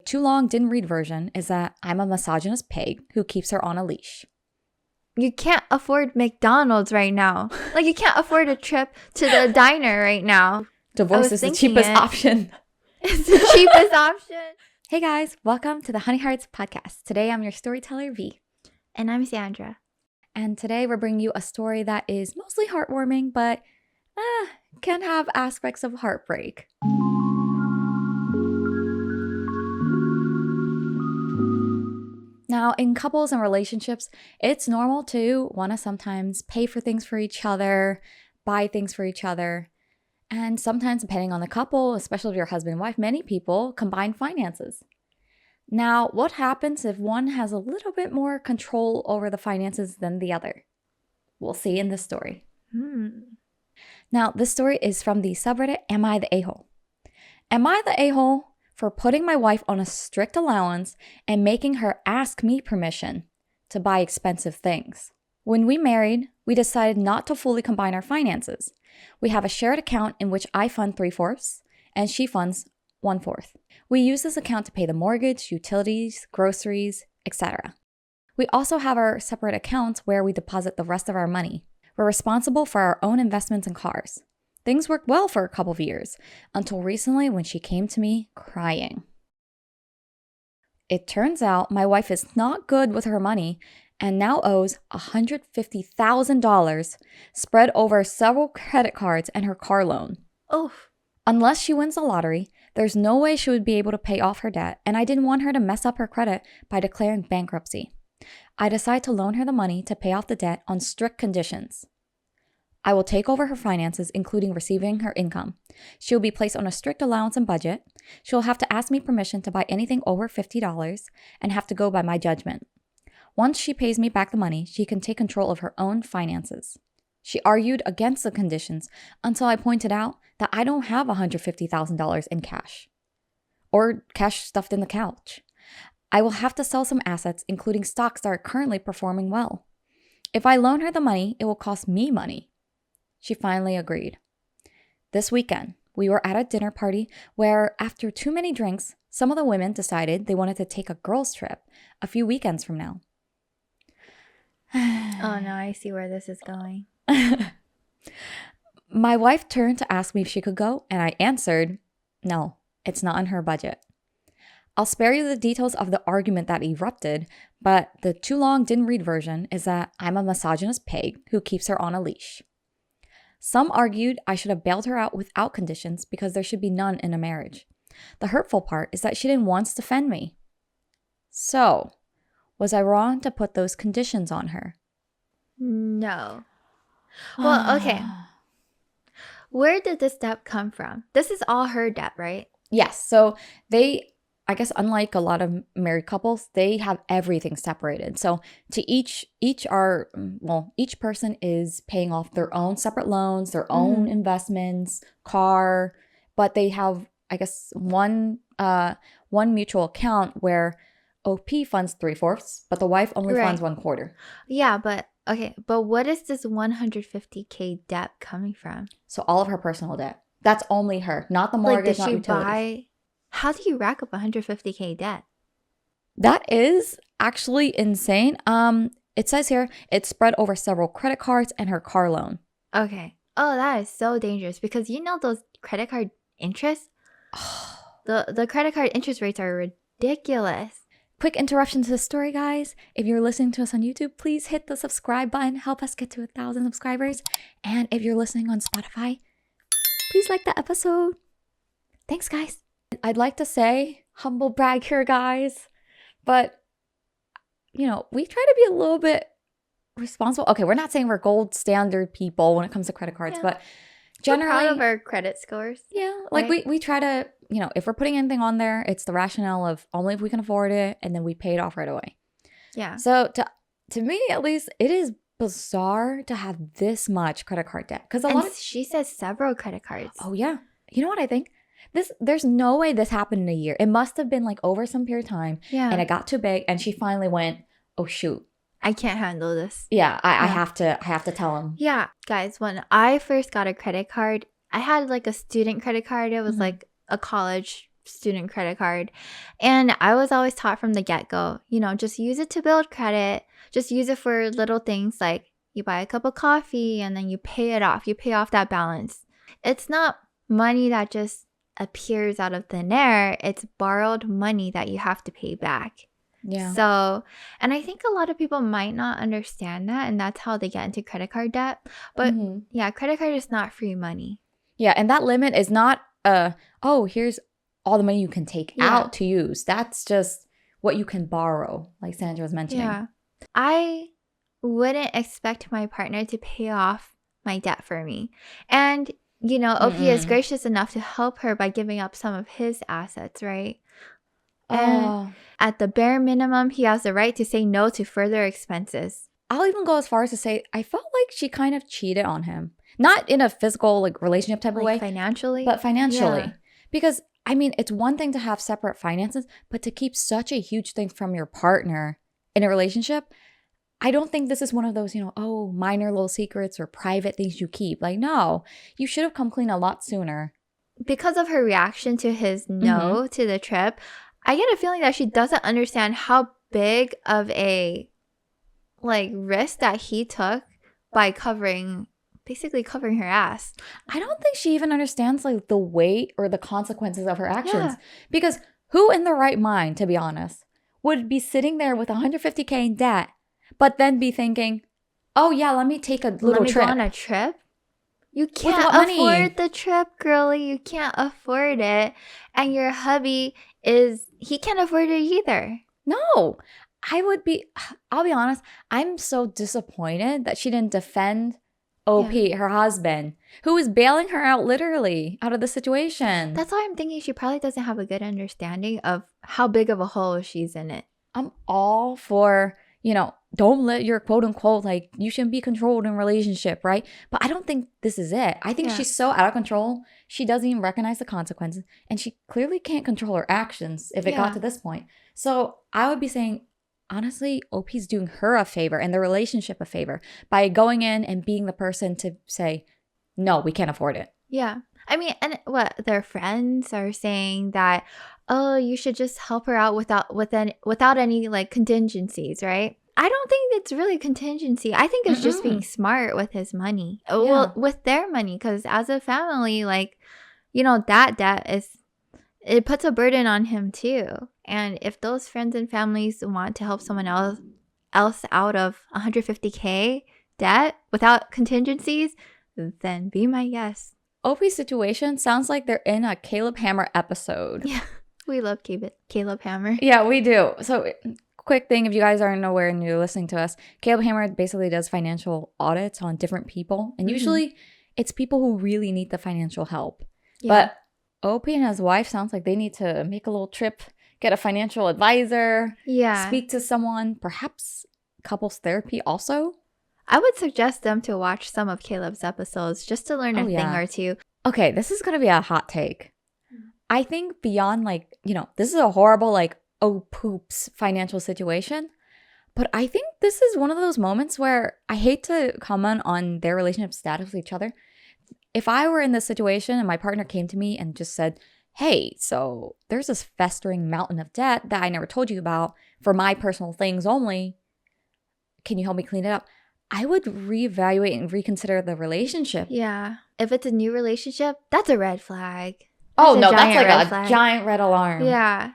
too long didn't read version is that I'm a misogynist pig who keeps her on a leash. You can't afford McDonald's right now. Like, you can't afford a trip to the diner right now. Divorce is the cheapest option. It's the cheapest option. Hey guys, welcome to the Honey Hearts podcast. Today I'm your storyteller, V. And I'm Sandra. And today we're bringing you a story that is mostly heartwarming, but can have aspects of heartbreak. Now, in couples and relationships, it's normal to want to sometimes pay for things for each other, buy things for each other. And sometimes, depending on the couple, especially if you're husband and wife, many people combine finances. Now, what happens if one has a little bit more control over the finances than the other? We'll see in this story. Now, this story is from the subreddit, Am I the A-hole? Am I the a-hole for putting my wife on a strict allowance and making her ask me permission to buy expensive things? When we married, we decided not to fully combine our finances. We have a shared account in which I fund 3/4 and she funds 1/4. We use this account to pay the mortgage, utilities, groceries, etc. We also have our separate accounts where we deposit the rest of our money. We're responsible for our own investments in cars. Things worked well for a couple of years, until recently when she came to me crying. It turns out my wife is not good with her money and now owes $150,000 spread over several credit cards and her car loan. Oh. Unless she wins the lottery, there's no way she would be able to pay off her debt, and I didn't want her to mess up her credit by declaring bankruptcy. I decided to loan her the money to pay off the debt on strict conditions. I will take over her finances, including receiving her income. She will be placed on a strict allowance and budget. She will have to ask me permission to buy anything over $50 and have to go by my judgment. Once she pays me back the money, she can take control of her own finances. She argued against the conditions until I pointed out that I don't have $150,000 in cash or cash stuffed in the couch. I will have to sell some assets, including stocks that are currently performing well. If I loan her the money, it will cost me money. She finally agreed. This weekend, we were at a dinner party where, after too many drinks, some of the women decided they wanted to take a girls' trip a few weekends from now. Oh no, I see where this is going. My wife turned to ask me if she could go, and I answered, no, it's not in her budget. I'll spare you the details of the argument that erupted, but the too long didn't read version is that I'm a misogynist pig who keeps her on a leash. Some argued I should have bailed her out without conditions because there should be none in a marriage. The hurtful part is that she didn't once defend me. So, was I wrong to put those conditions on her? No. Well, okay. Where did this debt come from? This is all her debt, right? Yes. So they, I guess, unlike a lot of married couples, they have everything separated. So to each person is paying off their own separate loans, their own investments, car, but they have, I guess, one mutual account where OP funds 3/4, but the wife only funds 1/4. Yeah, but okay, but what is this $150K debt coming from? So all of her personal debt. That's only her, not the mortgage, not utilities. How do you rack up $150K debt? That is actually insane. It says here it's spread over several credit cards and her car loan. Okay. Oh, that is so dangerous because you know those credit card interests? The credit card interest rates are ridiculous. Quick interruption to the story, guys. If you're listening to us on YouTube, please hit the subscribe button. Help us get to 1,000 subscribers. And if you're listening on Spotify, please like the episode. Thanks, guys. I'd like to say, humble brag here, guys, but, you know, we try to be a little bit responsible. Okay, we're not saying we're gold standard people when it comes to credit cards, but generally, we're proud of our credit scores. Yeah, like right? we try to, you know, if we're putting anything on there, it's the rationale of only if we can afford it, and then we pay it off right away. Yeah. So to me, at least, it is bizarre to have this much credit card debt because she says several credit cards. Oh yeah, you know what I think? There's no way this happened in a year. It must have been like over some period of time. Yeah. And it got too big, and she finally went, oh shoot, I can't handle this. Yeah, I have to tell him. Yeah, guys, when I first got a credit card, I had like a student credit card. It was like a college student credit card. And I was always taught from the get-go, just use it to build credit. Just use it for little things like you buy a cup of coffee and then you pay it off. You pay off that balance. It's not money that just appears out of thin air. It's borrowed money that you have to pay back. Yeah. So, and I think a lot of people might not understand that, and that's how they get into credit card debt. But yeah, credit card is not free money. Yeah, and that limit is not here's all the money you can take out to use. That's just what you can borrow, like Sandra was mentioning. Yeah. I wouldn't expect my partner to pay off my debt for me. And, OP is gracious enough to help her by giving up some of his assets, right? And at the bare minimum, he has the right to say no to further expenses. I'll even go as far as to say I felt like she kind of cheated on him. Not in a physical, like, relationship type of way. Financially? But financially. Yeah. Because, I mean, it's one thing to have separate finances, but to keep such a huge thing from your partner in a relationship, I don't think this is one of those, minor little secrets or private things you keep. Like, no, you should have come clean a lot sooner. Because of her reaction to his no to the trip, I get a feeling that she doesn't understand how big of a risk that he took by basically covering her ass. I don't think she even understands the weight or the consequences of her actions. Because who in their right mind, to be honest, would be sitting there with $150K in debt, but then be thinking, oh yeah, let me take a little trip. Let me go on a trip? You can't afford the trip, girlie. You can't afford it. And your hubby he can't afford it either. No, I'll be honest, I'm so disappointed that she didn't defend OP, her husband, who was bailing her out literally out of the situation. That's why I'm thinking she probably doesn't have a good understanding of how big of a hole she's in it. I'm all for, don't let your quote unquote, you shouldn't be controlled in a relationship, right? But I don't think this is it. I think she's so out of control, she doesn't even recognize the consequences. And she clearly can't control her actions if it got to this point. So I would be saying, honestly, OP's doing her a favor and the relationship a favor by going in and being the person to say, no, we can't afford it. Yeah. I mean, and what their friends are saying that, oh, you should just help her out without any contingencies, right? I don't think it's really contingency. I think it's just being smart with his money. Yeah. Well, with their money, because as a family, that debt it puts a burden on him too. And if those friends and families want to help someone else out of 150K debt without contingencies, then be my guest. OP's situation sounds like they're in a Caleb Hammer episode. Yeah, we love Caleb Hammer. Yeah, we do. So quick thing, if you guys aren't aware and you're listening to us, Caleb Hammer basically does financial audits on different people. And usually it's people who really need the financial help. Yeah. But OP and his wife sounds like they need to make a little trip, get a financial advisor, speak to someone, perhaps couples therapy also. I would suggest them to watch some of Caleb's episodes just to learn a thing or two. Okay, this is going to be a hot take. I think beyond this is a horrible oh poops financial situation. But I think this is one of those moments where I hate to comment on their relationship status with each other. If I were in this situation and my partner came to me and just said, hey, so there's this festering mountain of debt that I never told you about for my personal things only. Can you help me clean it up? I would reevaluate and reconsider the relationship. Yeah. If it's a new relationship, that's a red flag. That's a giant red alarm. Yeah.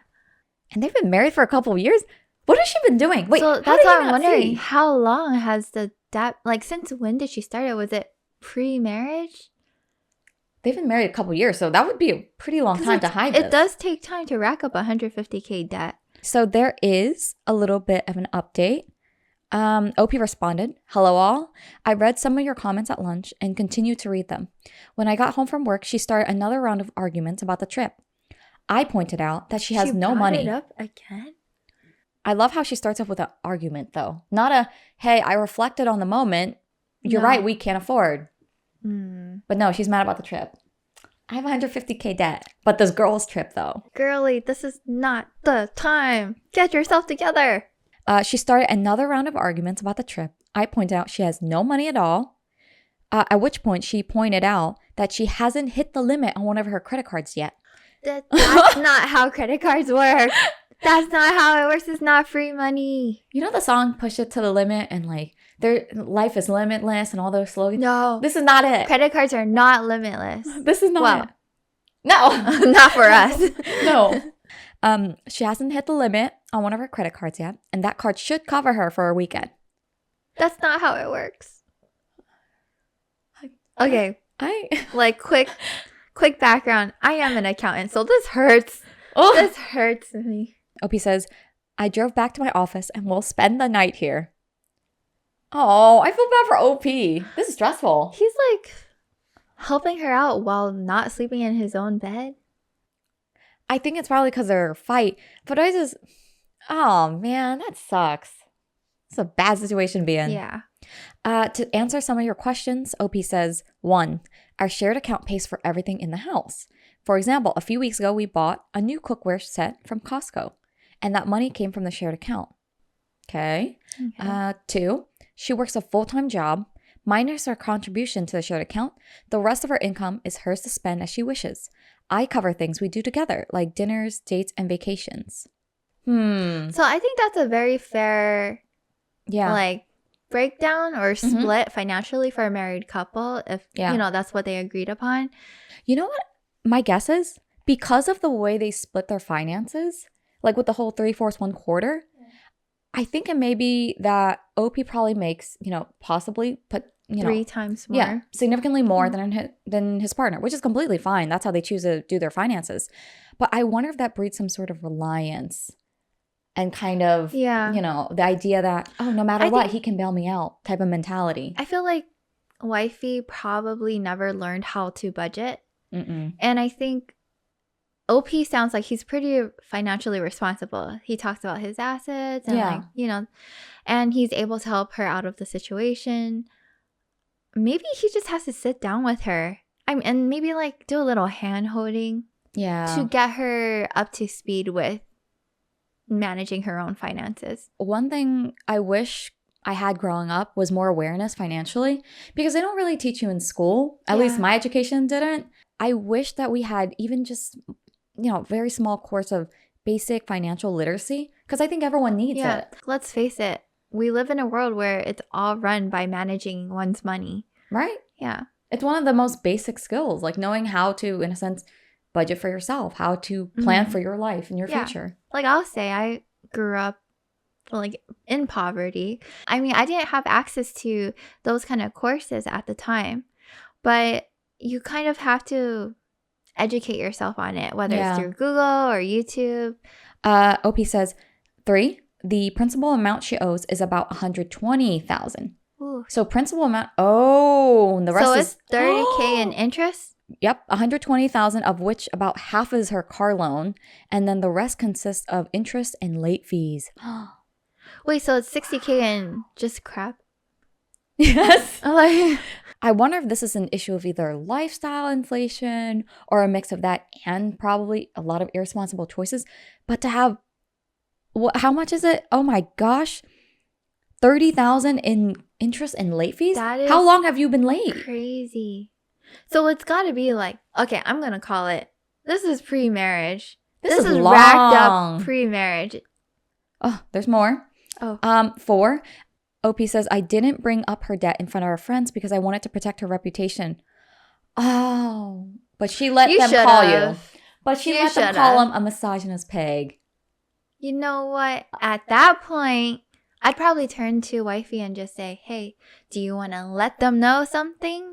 And they've been married for a couple of years. What has she been doing? Wait, so that's why I'm wondering, how long has the debt, since when did she start it? Was it pre-marriage? They've been married a couple of years, so that would be a pretty long time to hide this. It does take time to rack up 150K debt. So there is a little bit of an update. OP responded, hello all. I read some of your comments at lunch and continued to read them. When I got home from work, she started another round of arguments about the trip. I pointed out that she has no money. She brought it up again? I love how she starts off with an argument though. Not a, hey, I reflected on the moment. You're right, we can't afford. But no, she's mad about the trip. I have 150K debt. But this girl's trip though. Girlie, this is not the time. Get yourself together. She started another round of arguments about the trip. I pointed out she has no money at all. At which point she pointed out that she hasn't hit the limit on one of her credit cards yet. That's not how credit cards work. That's not how it works. It's not free money. You know the song Push It to the Limit and like their life is limitless and all those slogans? No. This is not it. Credit cards are not limitless. This is not Well, it. No. not for us. No. She hasn't hit the limit on one of her credit cards yet, and that card should cover her for a weekend. That's not how it works. Okay. Like quick background. I am an accountant, so this hurts. Oh. This hurts me. Opie says, I drove back to my office and we'll spend the night here. Oh, I feel bad for OP. This is stressful. He's like helping her out while not sleeping in his own bed. I think it's probably because of their fight. But I just, oh man, that sucks. It's a bad situation to be in. Yeah. To answer some of your questions, OP says, 1, our shared account pays for everything in the house. For example, a few weeks ago, we bought a new cookware set from Costco, and that money came from the shared account. Okay. 2, she works a full-time job. Minus her contribution to the shared account, the rest of her income is hers to spend as she wishes. I cover things we do together, like dinners, dates, and vacations. So I think that's a very fair, like, breakdown or split financially for a married couple if, you know, that's what they agreed upon. You know what? My guess is because of the way they split their finances, like with the whole 3/4, 1/4, I think it may be that OP probably makes, you know, possibly put, you know, 3 times more. Yeah, significantly more than his partner, which is completely fine. That's how they choose to do their finances. But I wonder if that breeds some sort of reliance and kind of, you know, the idea that, oh, no matter what, he can bail me out type of mentality. I feel like wifey probably never learned how to budget. Mm-mm. And I think OP sounds like he's pretty financially responsible. He talks about his assets and like, you know, and he's able to help her out of the situation. Maybe he just has to sit down with her. And maybe like do a little hand holding. To get her up to speed with managing her own finances. One thing I wish I had growing up was more awareness financially, because they don't really teach you in school. At least my education didn't. I wish that we had even just, you know, very small course of basic financial literacy, because I think everyone needs it. Let's face it. We live in a world where it's all run by managing one's money. Right? Yeah. It's one of the most basic skills, like knowing how to, in a sense, budget for yourself, how to plan for your life and your future. Like I'll say I grew up like in poverty. I mean, I didn't have access to those kind of courses at the time, but you kind of have to educate yourself on it, whether it's through Google or YouTube. OP says 3, the principal amount she owes is about $120,000. So principal amount, the rest is $30K in interest? Yep, $120,000, of which about half is her car loan, and then the rest consists of interest and late fees. Wait, so it's $60K in just crap? Yes. I wonder if this is an issue of either lifestyle inflation or a mix of that and probably a lot of irresponsible choices. But to have, how much is it? Oh my gosh, $30,000 in interest and late fees? That is how long have you been late? Crazy. So it's got to be like, okay, I'm going to call it, this is pre-marriage. This is long. Racked up pre-marriage. Oh, there's more. 4, OP says, I didn't bring up her debt in front of her friends because I wanted to protect her reputation. Oh, but she let them call you. But she let them call him a misogynist pig. You know what? At that point, I'd probably turn to wifey and just say, hey, do you want to let them know something?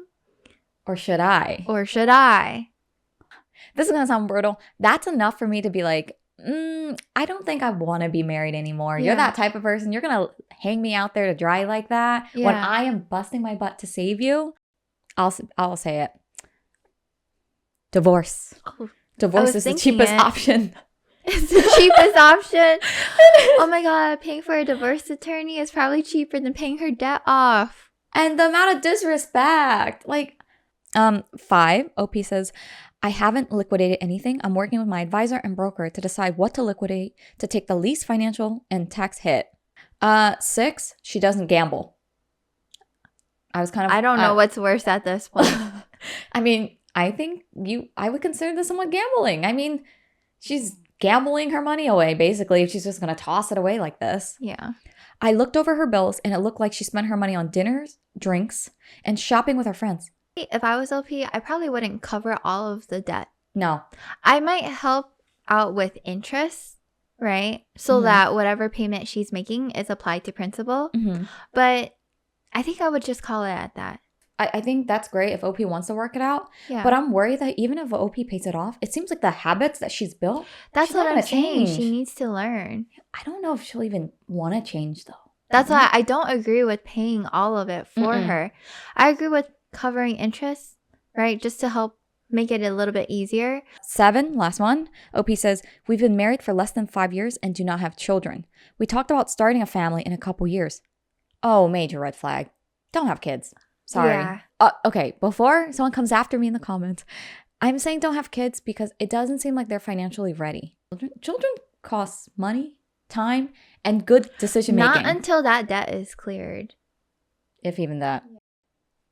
Or should I? This is going to sound brutal. That's enough for me to be like, I don't think I want to be married anymore. You're that type of person. You're going to hang me out there to dry like that when I am busting my butt to save you. I'll say it. Divorce. Divorce is the cheapest option. It's the cheapest option. Oh my God. Paying for a divorce attorney is probably cheaper than paying her debt off. And the amount of disrespect. Like, 5, OP says, I haven't liquidated anything. I'm working with my advisor and broker to decide what to liquidate to take the least financial and tax hit. 6, she doesn't gamble. I don't know what's worse at this point. I mean, I think I would consider this somewhat gambling. I mean, she's gambling her money away, basically, if she's just going to toss it away like this. Yeah. I looked over her bills and it looked like she spent her money on dinners, drinks, and shopping with her friends. If I was LP, I probably wouldn't cover all of the debt. No. I might help out with interest, right? So that whatever payment she's making is applied to principal. But I think I would just call it at that. I think that's great if OP wants to work it out. Yeah. But I'm worried that even if OP pays it off, it seems like the habits that she's built, that's what I'm saying. change. She needs to learn. I don't know if she'll even want to change, though. That's why I don't agree with paying all of it for her. I agree with covering interest, right? Just to help make it a little bit easier. 7, last one. OP says, we've been married for less than 5 years and do not have children. We talked about starting a family in a couple years. Oh, major red flag. Don't have kids. Sorry. Yeah. Okay, before someone comes after me in the comments, I'm saying don't have kids because it doesn't seem like they're financially ready. Children cost money, time, and good decision making. Not until that debt is cleared. If even that.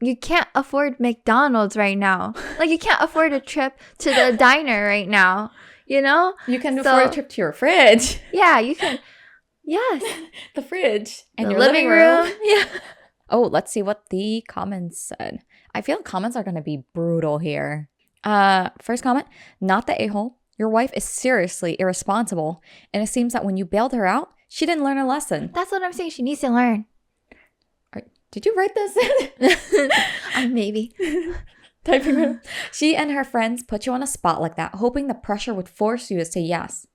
You can't afford McDonald's right now. Like, you can't afford a trip to the diner right now, you know? You can afford a trip to your fridge. Yeah, you can. Yes. The fridge. And the your living room. Yeah. Oh, let's see what the comments said. I feel comments are going to be brutal here. First comment, not the a-hole. Your wife is seriously irresponsible. And it seems that when you bailed her out, she didn't learn a lesson. That's what I'm saying. She needs to learn. Did you write this? Maybe. Typing. She and her friends put you on a spot like that, hoping the pressure would force you to say yes.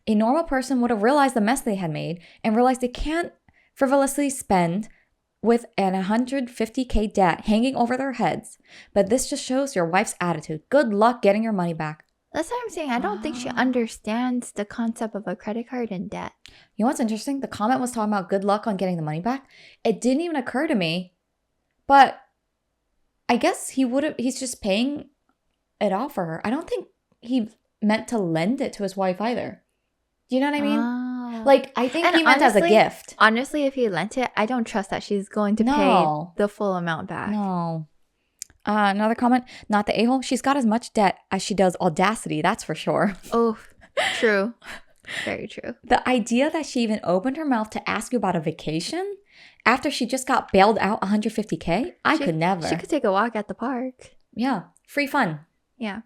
A normal person would have realized the mess they had made and realized they can't frivolously spend with an $150K debt hanging over their heads. But this just shows your wife's attitude. Good luck getting your money back. That's what I'm saying. I don't think she understands the concept of a credit card and debt. You know what's interesting? The comment was talking about good luck on getting the money back. It didn't even occur to me. But I guess he's just paying it off for her. I don't think he meant to lend it to his wife either. Do you know what I mean? Like, I think he meant honestly, as a gift. Honestly, if he lent it, I don't trust that she's going to pay the full amount back. No. Another comment, not the a-hole. She's got as much debt as she does audacity, that's for sure. Oh, true. Very true. The idea that she even opened her mouth to ask you about a vacation after she just got bailed out $150K, I could never. She could take a walk at the park. Yeah, free fun. Yeah.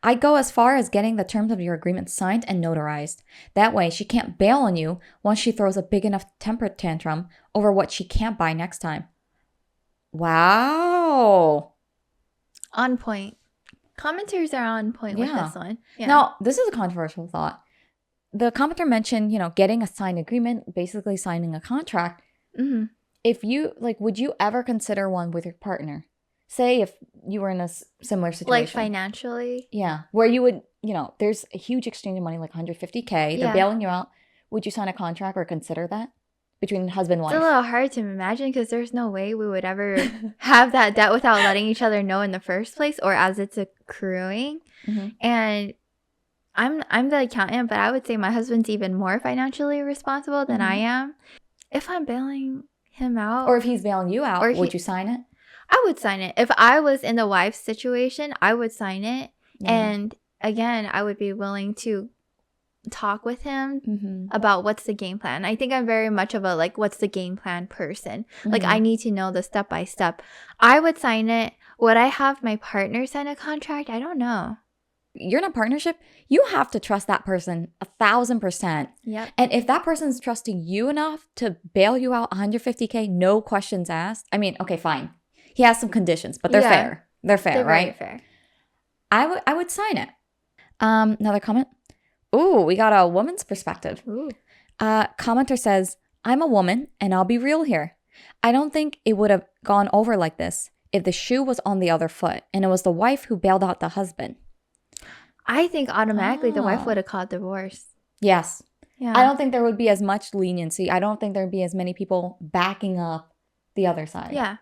I'd go as far as getting the terms of your agreement signed and notarized. That way, she can't bail on you once she throws a big enough temper tantrum over what she can't buy next time. Wow. On point. Commenters are on point with this one. Yeah. Now, this is a controversial thought. The commenter mentioned, getting a signed agreement, basically signing a contract. Mm-hmm. If you, would you ever consider one with your partner? Say if you were in a similar situation. Like financially? Yeah. Where you would, there's a huge exchange of money, like $150K. They're bailing you out. Would you sign a contract or consider that? Between husband and wife? It's a little hard to imagine because there's no way we would ever have that debt without letting each other know in the first place or as it's accruing. Mm-hmm. And I'm the accountant, but I would say my husband's even more financially responsible than I am. If I'm bailing him out. Or if he's bailing you out, would you sign it? I would sign it. If I was in the wife's situation, I would sign it. Yeah. And again, I would be willing to talk with him about what's the game plan. I think I'm very much of a what's the game plan person. Like, I need to know the step by step. I would sign it. Would I have my partner sign a contract? I don't know. You're in a partnership, you have to trust that person 1,000%. Yep. And if that person's trusting you enough to bail you out $150K, no questions asked. I mean, okay, fine. He has some conditions, but they're fair. They're fair, they're right? Very fair. I would sign it. Another comment. Ooh, we got a woman's perspective. Ooh. Commenter says, I'm a woman and I'll be real here. I don't think it would have gone over like this if the shoe was on the other foot and it was the wife who bailed out the husband. I think automatically the wife would have called divorce. Yes. Yeah. I don't think there would be as much leniency. I don't think there would be as many people backing up the other side. Yeah.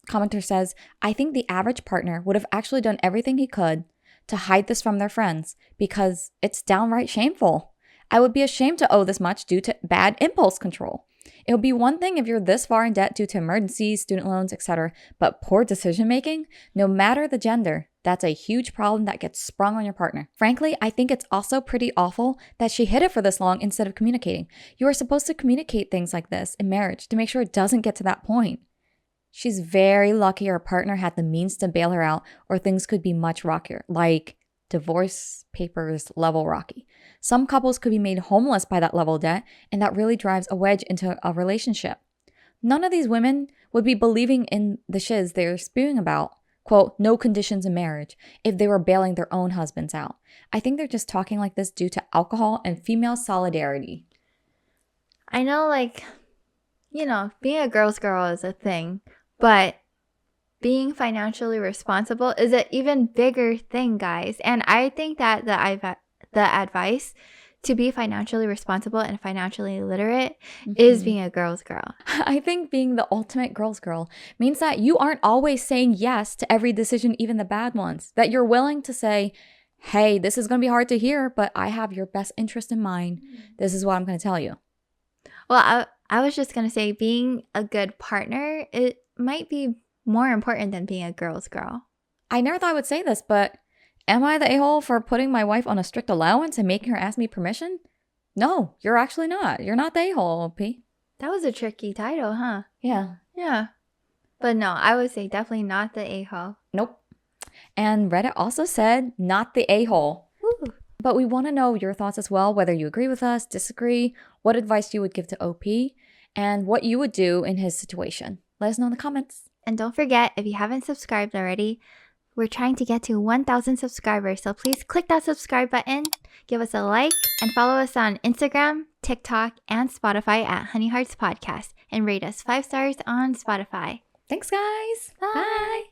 Commenter says, I think the average partner would have actually done everything he could to hide this from their friends because it's downright shameful. I would be ashamed to owe this much due to bad impulse control. It would be one thing if you're this far in debt due to emergencies, student loans, etc., but poor decision making, no matter the gender, that's a huge problem that gets sprung on your partner. Frankly, I think it's also pretty awful that she hid it for this long instead of communicating. You are supposed to communicate things like this in marriage to make sure it doesn't get to that point. She's very lucky her partner had the means to bail her out, or things could be much rockier, like divorce papers level rocky. Some couples could be made homeless by that level of debt, and that really drives a wedge into a relationship. None of these women would be believing in the shiz they're spewing about, quote, no conditions in marriage, if they were bailing their own husbands out. I think they're just talking like this due to alcohol and female solidarity. I know, being a girl's girl is a thing, but being financially responsible is an even bigger thing, guys. And I think that the advice to be financially responsible and financially literate is being a girl's girl. I think being the ultimate girl's girl means that you aren't always saying yes to every decision, even the bad ones. That you're willing to say, hey, this is going to be hard to hear, but I have your best interest in mind. This is what I'm going to tell you. Well, I was just going to say, being a good partner, it might be more important than being a girl's girl. I never thought I would say this, but am I the a-hole for putting my wife on a strict allowance and making her ask me permission? No, you're actually not. You're not the a-hole, P. That was a tricky title, huh? Yeah. Yeah. But no, I would say definitely not the a-hole. Nope. And Reddit also said, not the a-hole. Ooh. But we want to know your thoughts as well, whether you agree with us, disagree, what advice you would give to OP, and what you would do in his situation. Let us know in the comments. And don't forget, if you haven't subscribed already, we're trying to get to 1,000 subscribers. So please click that subscribe button, give us a like, and follow us on Instagram, TikTok, and Spotify at Honey Hearts Podcast. And rate us 5 stars on Spotify. Thanks, guys. Bye.